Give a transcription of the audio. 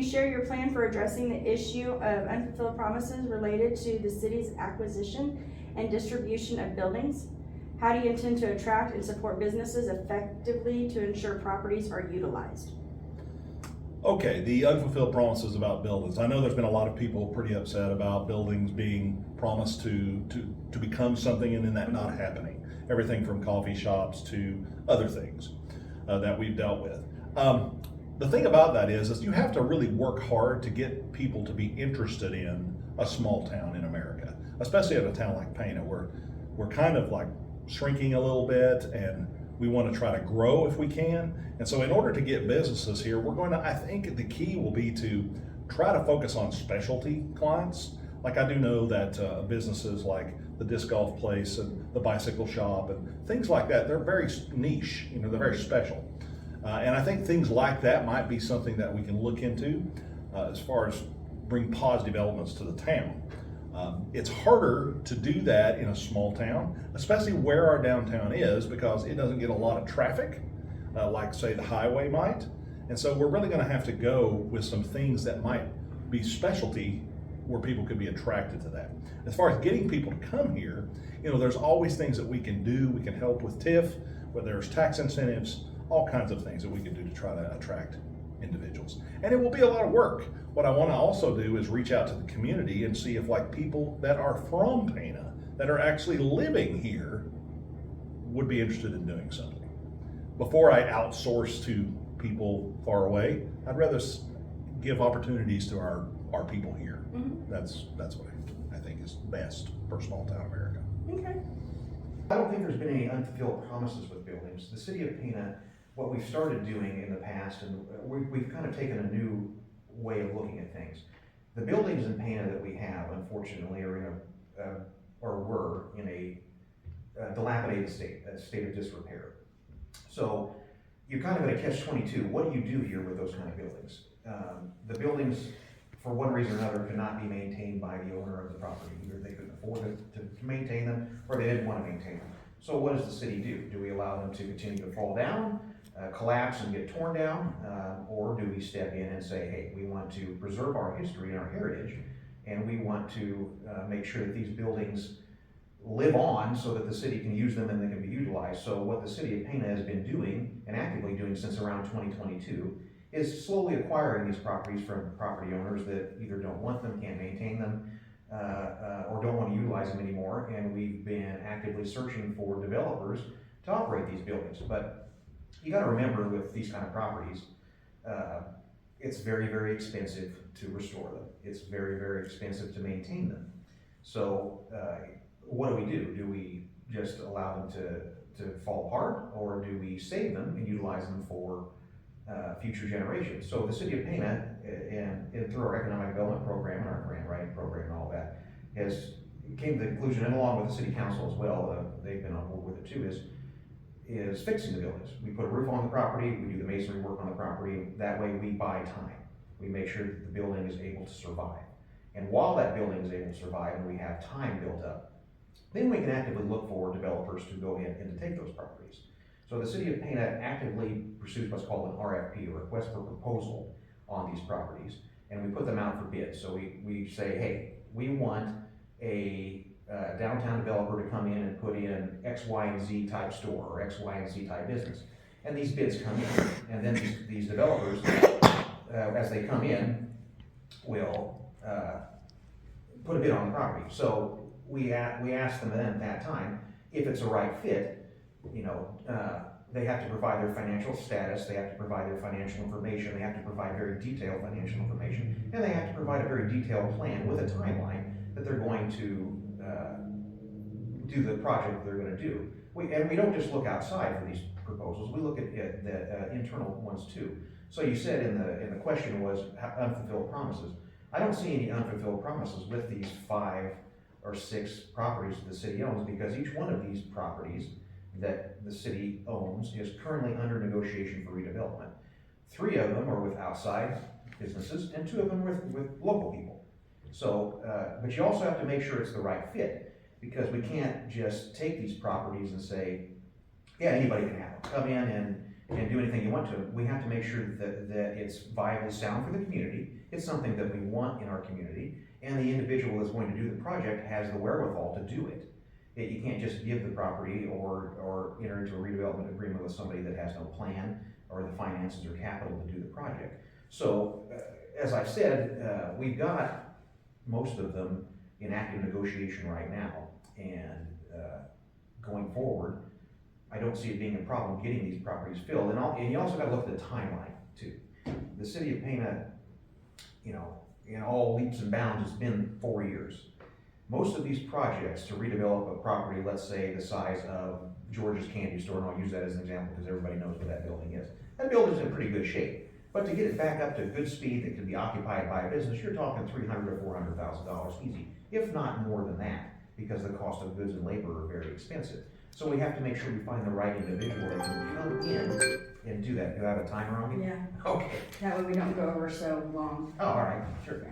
share your plan for addressing the issue of unfulfilled promises related to the city's acquisition and distribution of buildings? How do you intend to attract and support businesses effectively to ensure properties are utilized? Okay, the unfulfilled promises about buildings. I know there's been a lot of people pretty upset about buildings being promised to become something and then that not happening. Everything from coffee shops to other things that we've dealt with. The thing about that is you have to really work hard to get people to be interested in a small town in America, especially in a town like Pana, where we're kind of like shrinking a little bit and we want to try to grow if we can. And so in order to get businesses here, I think the key will be to try to focus on specialty clients. Like I do know that businesses like the disc golf place and the bicycle shop and things like that, they're very niche, they're very special. And I think things like that might be something that we can look into as far as bring positive elements to the town. It's harder to do that in a small town, especially where our downtown is, because it doesn't get a lot of traffic, like say the highway might. And so we're really going to have to go with some things that might be specialty where people could be attracted to that. As far as getting people to come here, there's always things that we can do. We can help with TIF, where there's tax incentives, all kinds of things that we can do to try to attract individuals. And it will be a lot of work. What I want to also do is reach out to the community and see if people that are from Pana, that are actually living here, would be interested in doing something. Before I outsource to people far away, I'd rather give opportunities to our people here. Mm-hmm. That's what I think is best for small town America. Okay. I don't think there's been any unfulfilled promises with buildings. The city of Pana, what we've started doing in the past, and we've kind of taken a new way of looking at things. The buildings in Pana that we have, unfortunately, are were in a dilapidated state, a state of disrepair. So you're kind of at a catch-22. What do you do here with those kind of buildings? The buildings, for one reason or another, could not be maintained by the owner of the property. Either they couldn't afford to maintain them, or they didn't want to maintain them. So what does the city do? Do we allow them to continue to fall down, collapse and get torn down, or do we step in and say, hey, we want to preserve our history and our heritage, and we want to make sure that these buildings live on so that the city can use them and they can be utilized. So what the city of Pana has been doing, and actively doing since around 2022, is slowly acquiring these properties from property owners that either don't want them, can't maintain them, or don't want to utilize them anymore. And we've been actively searching for developers to operate these buildings. But you got to remember, with these kind of properties, it's very, very expensive to restore them. It's very, very expensive to maintain them. So what do? Do we just allow them to fall apart, or do we save them and utilize them for future generations? So the city of Pana, and through our economic development program and our grant writing program and all that, has came to the conclusion, and along with the city council as well, they've been on board with it too, is fixing the buildings. We put a roof on the property, we do the masonry work on the property. That way we buy time. We make sure that the building is able to survive. And while that building is able to survive and we have time built up, then we can actively look for developers to go in and to take those properties. So the city of Pana actively pursues what's called an RFP, or request for proposal, on these properties, and we put them out for bid. So we say, hey, we want a downtown developer to come in and put in X, Y, and Z type store, or X, Y, and Z type business. And these bids come in, and then these developers, as they come in, will put a bid on the property. So we ask them then at that time, if it's a right fit, they have to provide their financial status, they have to provide their financial information, they have to provide very detailed financial information, and they have to provide a very detailed plan with a timeline that they're going to do the project they're going to do. And we don't just look outside for these proposals, we look at the internal ones too. So you said in the question was unfulfilled promises. I don't see any unfulfilled promises with these 5 or 6 properties that the city owns, because each one of these properties that the city owns is currently under negotiation for redevelopment. 3 of them are with outside businesses, and 2 of them with local people. So, but you also have to make sure it's the right fit, because we can't just take these properties and say, yeah, anybody can have them. Come in and do anything you want to it. We have to make sure that it's viable, sound for the community. It's something that we want in our community, and the individual that's going to do the project has the wherewithal to do it. You can't just give the property or enter into a redevelopment agreement with somebody that has no plan or the finances or capital to do the project. So, as I said, we've got most of them in active negotiation right now, and going forward, I don't see it being a problem getting these properties filled. And you also gotta look at the timeline too. The city of Pana, you know, in all leaps and bounds, it's been 4 years. Most of these projects to redevelop a property, let's say the size of George's Candy Store, and I'll use that as an example because everybody knows what that building is. That building's in pretty good shape. But to get it back up to good speed that can be occupied by a business, you're talking $300,000 to $400,000 easy, if not more than that, because the cost of goods and labor are very expensive. So we have to make sure we find the right individual that can come in and do that. Do you have a timer on you? Yeah, Okay. that way we don't go over so long. Oh, all right, sure.